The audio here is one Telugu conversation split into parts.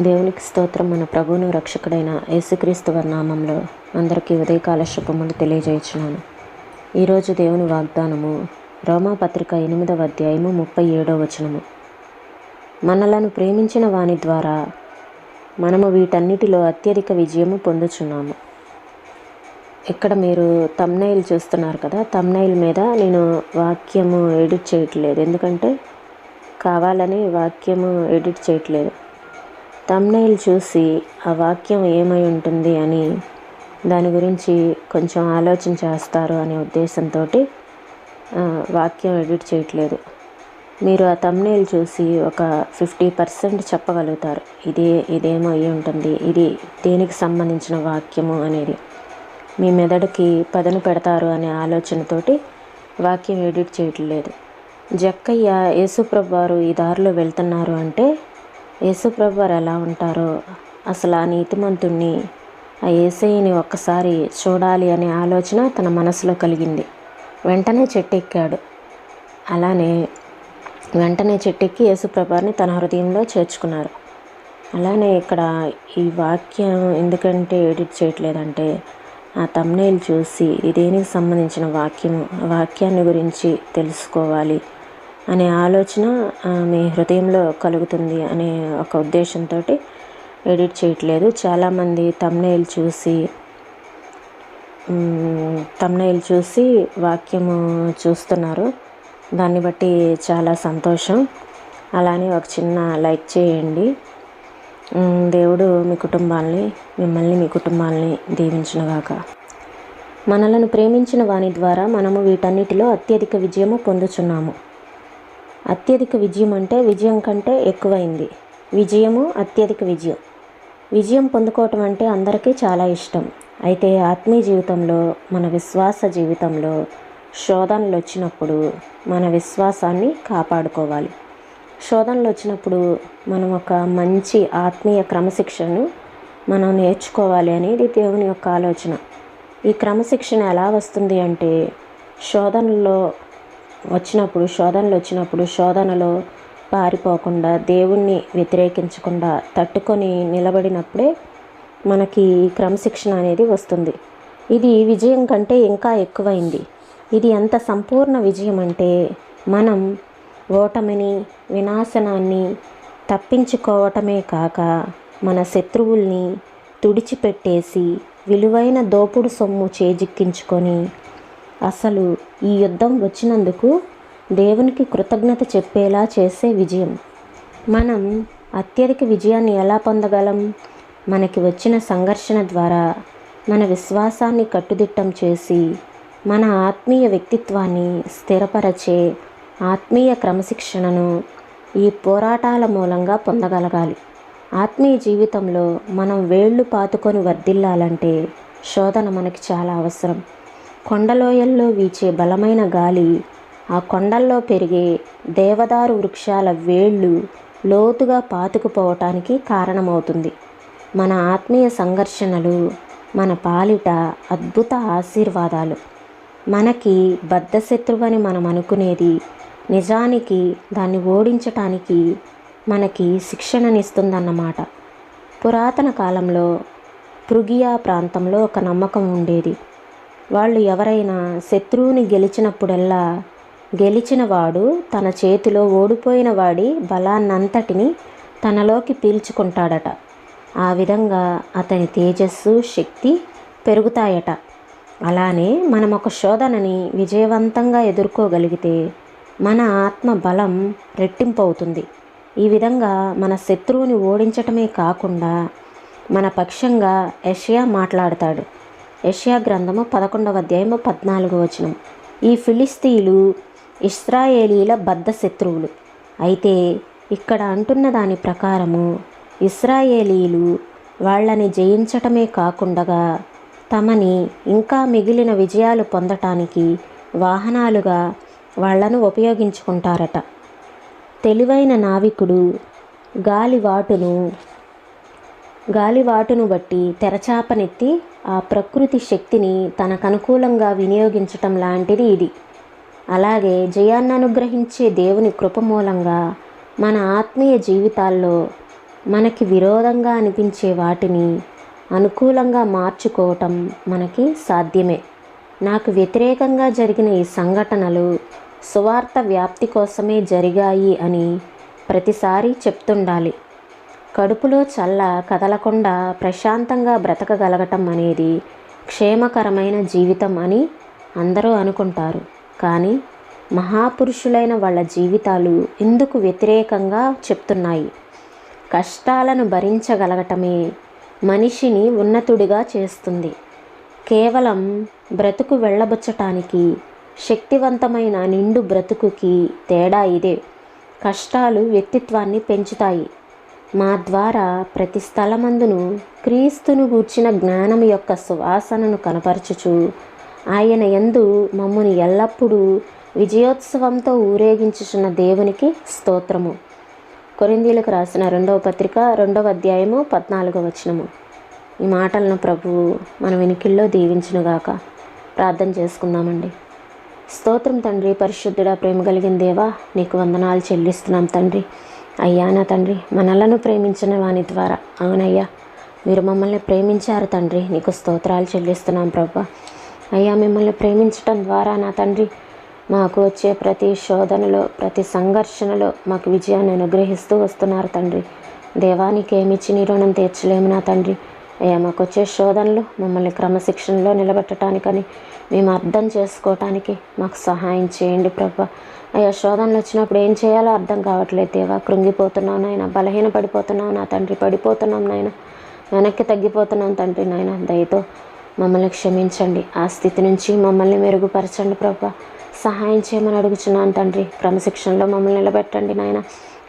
దేవునికి స్తోత్రం. మన ప్రభువును రక్షకుడైన యేసుక్రీస్తు వారి నామంలో అందరికీ ఉదయకాల శుభములు తెలియజేయుచున్నాను. ఈరోజు దేవుని వాగ్దానము రోమాపత్రిక 8వ అధ్యాయము 37వ వచనము. మనలను ప్రేమించిన వాని ద్వారా మనము వీటన్నిటిలో అత్యధిక విజయము పొందుచున్నాము. ఇక్కడ మీరు థంబ్నెయిల్ చూస్తున్నారు కదా, థంబ్నెయిల్ మీద నేను వాక్యము ఎడిట్ చేయట్లేదు, ఎందుకంటే కావాలని వాక్యము ఎడిట్ చేయట్లేదు. థంబ్నెయిల్ చూసి ఆ వాక్యం ఏమై ఉంటుంది అని దాని గురించి కొంచెం ఆలోచన చేస్తారు అనే ఉద్దేశంతో వాక్యం ఎడిట్ చేయట్లేదు. మీరు ఆ థంబ్నెయిల్ చూసి ఒక 50% చెప్పగలుగుతారు, ఇదేమో అయి ఉంటుంది, ఇది దేనికి సంబంధించిన వాక్యము అనేది. మీ మెదడుకి పదను పెడతారు అనే ఆలోచనతోటి వాక్యం ఎడిట్ చేయట్లేదు. జక్కయ్య యేసుప్రభు వారు ఈ దారిలో వెళ్తున్నారు అంటే యేసుప్రభు వారు ఎలా ఉంటారో, అసలు ఆ నీతిమంతుణ్ణి, ఆ యేసయ్యని ఒక్కసారి చూడాలి అనే ఆలోచన తన మనసులో కలిగింది. వెంటనే చెట్టెక్కాడు. అలానే వెంటనే చెట్టెక్కి యేసుప్రభు వారిని తన హృదయంలో చేర్చుకున్నారు. అలానే ఇక్కడ ఈ వాక్యం ఎందుకంటే ఎడిట్ చేయట్లేదంటే, ఆ థంబ్నెయిల్ చూసి దేనికి సంబంధించిన వాక్యాన్ని గురించి తెలుసుకోవాలి అనే ఆలోచన మీ హృదయంలో కలుగుతుంది అనే ఒక ఉద్దేశంతో ఎడిట్ చేయట్లేదు. చాలామంది థంబ్నెయిల్ చూసి వాక్యము చూస్తున్నారు. దాన్ని బట్టి చాలా సంతోషం. అలానే ఒక చిన్న లైక్ చేయండి. దేవుడు మిమ్మల్ని మీ కుటుంబాలని దీవించునుగాక. మనలను ప్రేమించిన వాని ద్వారా మనము వీటన్నిటిలో అత్యధిక విజయము పొందుచున్నాము. అత్యధిక విజయం అంటే విజయం కంటే ఎక్కువైంది. అత్యధిక విజయం పొందుకోవటం అంటే అందరికీ చాలా ఇష్టం. అయితే ఆత్మీయ జీవితంలో, మన విశ్వాస జీవితంలో శోధనలు వచ్చినప్పుడు మన విశ్వాసాన్ని కాపాడుకోవాలి. శోధనలు వచ్చినప్పుడు మనం ఒక మంచి ఆత్మీయ క్రమశిక్షణను మనం నేర్చుకోవాలి అనేది దేవుని యొక్క ఆలోచన. ఈ క్రమశిక్షణ ఎలా వస్తుంది అంటే, శోధనలు వచ్చినప్పుడు శోధనలో పారిపోకుండా, దేవుణ్ణి వ్యతిరేకించకుండా తట్టుకొని నిలబడినప్పుడే మనకి క్రమశిక్షణ అనేది వస్తుంది. ఇది విజయం కంటే ఇంకా ఎక్కువైంది. ఇది ఎంత సంపూర్ణ విజయం అంటే, మనం ఓటమిని, వినాశనాన్ని తప్పించుకోవటమే కాక మన శత్రువుల్ని తుడిచిపెట్టేసి విలువైన దోపుడు సొమ్ము చేజిక్కించుకొని, అసలు ఈ యుద్ధం వచ్చినందుకు దేవునికి కృతజ్ఞత చెప్పేలా చేసే విజయం. మనం అత్యధిక విజయాన్ని ఎలా పొందగలం? మనకి వచ్చిన సంఘర్షణ ద్వారా మన విశ్వాసాన్ని కట్టుదిట్టం చేసి, మన ఆత్మీయ వ్యక్తిత్వాన్ని స్థిరపరచే ఆత్మీయ క్రమశిక్షణను ఈ పోరాటాల మూలంగా పొందగలగాలి. ఆత్మీయ జీవితంలో మనం వేళ్ళు పాతుకొని వర్ధిల్లాలంటే శోధన మనకి చాలా అవసరం. కొండలోయల్లో వీచే బలమైన గాలి, ఆ కొండల్లో పెరిగే దేవదారు వృక్షాల వేళ్ళు లోతుగా పాతుకుపోవటానికి కారణమవుతుంది. మన ఆత్మీయ సంఘర్షణలు మన పాలిట అద్భుత ఆశీర్వాదాలు. మనకి బద్ధశత్రువని మనం అనుకునేది నిజానికి దాన్ని ఓడించటానికి మనకి శిక్షణనిస్తుందన్నమాట. పురాతన కాలంలో పృగియా ప్రాంతంలో ఒక నమ్మకం ఉండేది. వాళ్ళు ఎవరైనా శత్రువుని గెలిచినప్పుడల్లా గెలిచినవాడు తన చేతిలో ఓడిపోయిన వాడి బలాన్నంతటిని తనలోకి పీల్చుకుంటాడట. ఆ విధంగా అతని తేజస్సు, శక్తి పెరుగుతాయట. అలానే మనం ఒక శోధనని విజయవంతంగా ఎదుర్కోగలిగితే మన ఆత్మ బలం రెట్టింపు అవుతుంది. ఈ విధంగా మన శత్రువుని ఓడించటమే కాకుండా మన పక్షంగా యెషయా మాట్లాడతాడు. యెషయా గ్రంథము 11వ అధ్యాయము 14వ వచనం. ఈ ఫిలిస్తీయులు ఇశ్రాయేలీల బద్ధ శత్రువులు. అయితే ఇక్కడ అంటున్న దాని ప్రకారము ఇశ్రాయేలీలు వాళ్ళని జయించటమే కాకుండా తమని ఇంకా మిగిలిన విజయాలు పొందటానికి వాహనాలుగా వాళ్లను ఉపయోగించుకుంటారట. తెలివైన నావికుడు గాలివాటును బట్టి తెరచాపనెత్తి ఆ ప్రకృతి శక్తిని తనకు అనుకూలంగా వినియోగించటం లాంటిది ఇది. అలాగే జయాన్ని అనుగ్రహించే దేవుని కృప మూలంగా మన ఆత్మీయ జీవితాల్లో మనకి విరోధంగా అనిపించే వాటిని అనుకూలంగా మార్చుకోవటం మనకి సాధ్యమే. నాకు వ్యతిరేకంగా జరిగిన ఈ సంఘటనలు సువార్త వ్యాప్తి కోసమే జరిగాయి అని ప్రతిసారి చెప్తుండాలి. కడుపులో చల్ల కదలకుండా ప్రశాంతంగా బ్రతకగలగటం అనేది క్షేమకరమైన జీవితం అని అందరూ అనుకుంటారు. కానీ మహాపురుషులైన వాళ్ళ జీవితాలు ఇందుకు వ్యతిరేకంగా చెప్తున్నాయి. కష్టాలను భరించగలగటమే మనిషిని ఉన్నతుడిగా చేస్తుంది. కేవలం బ్రతుకు వెళ్ళబుచ్చటానికి, శక్తివంతమైన నిండు బ్రతుకుకి తేడా ఇదే. కష్టాలు వ్యక్తిత్వాన్ని పెంచుతాయి. మా ద్వారా ప్రతి స్థలమందును క్రీస్తును గూర్చిన జ్ఞానం యొక్క సువాసనను కనపరచుచు ఆయన యందు మమ్ముని ఎల్లప్పుడూ విజయోత్సవంతో ఊరేగించుచున్న దేవునికి స్తోత్రము. కొరింథీయులకు రాసిన 2వ పత్రిక 2వ అధ్యాయము 14వ వచనము. ఈ మాటలను ప్రభువు మన వెనుకల్లో దీవించునుగాక. ప్రార్థన చేసుకుందామండి. స్తోత్రం తండ్రి, పరిశుద్ధుడా, ప్రేమ కలిగిన దేవా, నీకు వందనాలు చెల్లిస్తున్నాం తండ్రి. అయ్యా నా తండ్రి, మనలను ప్రేమించిన వాని ద్వారా, అవునయ్యా మీరు మమ్మల్ని ప్రేమించారు తండ్రి, నీకు స్తోత్రాలు చెల్లిస్తున్నాం ప్రభా. అయ్యా మిమ్మల్ని ప్రేమించటం ద్వారా నా తండ్రి మాకు వచ్చే ప్రతి శోధనలో, ప్రతి సంఘర్షణలో మాకు విజయాన్ని అనుగ్రహిస్తూ వస్తున్నారు తండ్రి. దేవానికి ఏమిచ్చి నీ రుణం తీర్చలేము నా తండ్రి. అయ్యా మాకు వచ్చే శోధనలు మమ్మల్ని క్రమశిక్షణలో నిలబెట్టడానికని, మేము అర్థం చేసుకోవటానికి మాకు సహాయం చేయండి ప్రభా. అయ్యా శోధనలు వచ్చినప్పుడు ఏం చేయాలో అర్థం కావట్లేదు దేవా. కృంగిపోతున్నాం నాయన, బలహీనపడిపోతున్నాం నా తండ్రి, పడిపోతున్నాం నాయన, వెనక్కి తగ్గిపోతున్నాం తండ్రి. నాయన దయతో మమ్మల్ని క్షమించండి, ఆ స్థితి నుంచి మమ్మల్ని మెరుగుపరచండి ప్రభా. సహాయం చేయమని అడుగుచున్నాను తండ్రి. క్రమశిక్షణలో మమ్మల్ని నిలబెట్టండి నాయన.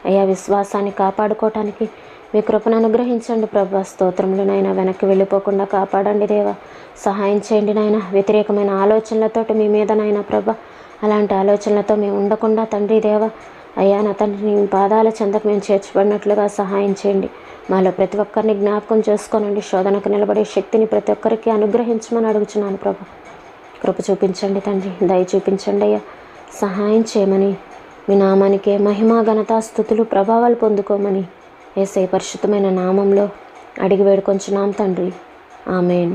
అయ్యా విశ్వాసాన్ని కాపాడుకోవటానికి మీ కృపను అనుగ్రహించండి ప్రభా. స్తోత్రములు నాయన, వెనక్కి వెళ్ళిపోకుండా కాపాడండి దేవా. సహాయం చేయండి నాయన. వ్యతిరేకమైన ఆలోచనలతోటి మీ మీద నాయన ప్రభా, అలాంటి ఆలోచనలతో మేము ఉండకుండా తండ్రి దేవా, అయ్యా నా తండ్రి మీ పాదాల చెంతకు మేము చేర్చబడినట్లుగా సహాయం చేయండి. మాలో ప్రతి ఒక్కరిని జ్ఞాపకం చేసుకోనండి. శోధనకు నిలబడే శక్తిని ప్రతి ఒక్కరికి అనుగ్రహించమని అడుగుచున్నాను ప్రభా. కృప చూపించండి తండ్రి, దయ చూపించండి అయ్యా. సహాయం చేయమని, మీ నామానికే మహిమ, ఘనత, స్తుతులు, ప్రభావాలు పొందుకోమని యేసయ్య పరిశుద్ధమైన నామంలో అడిగి వేడుకొంచున్నాం తండ్రి. ఆమేన్.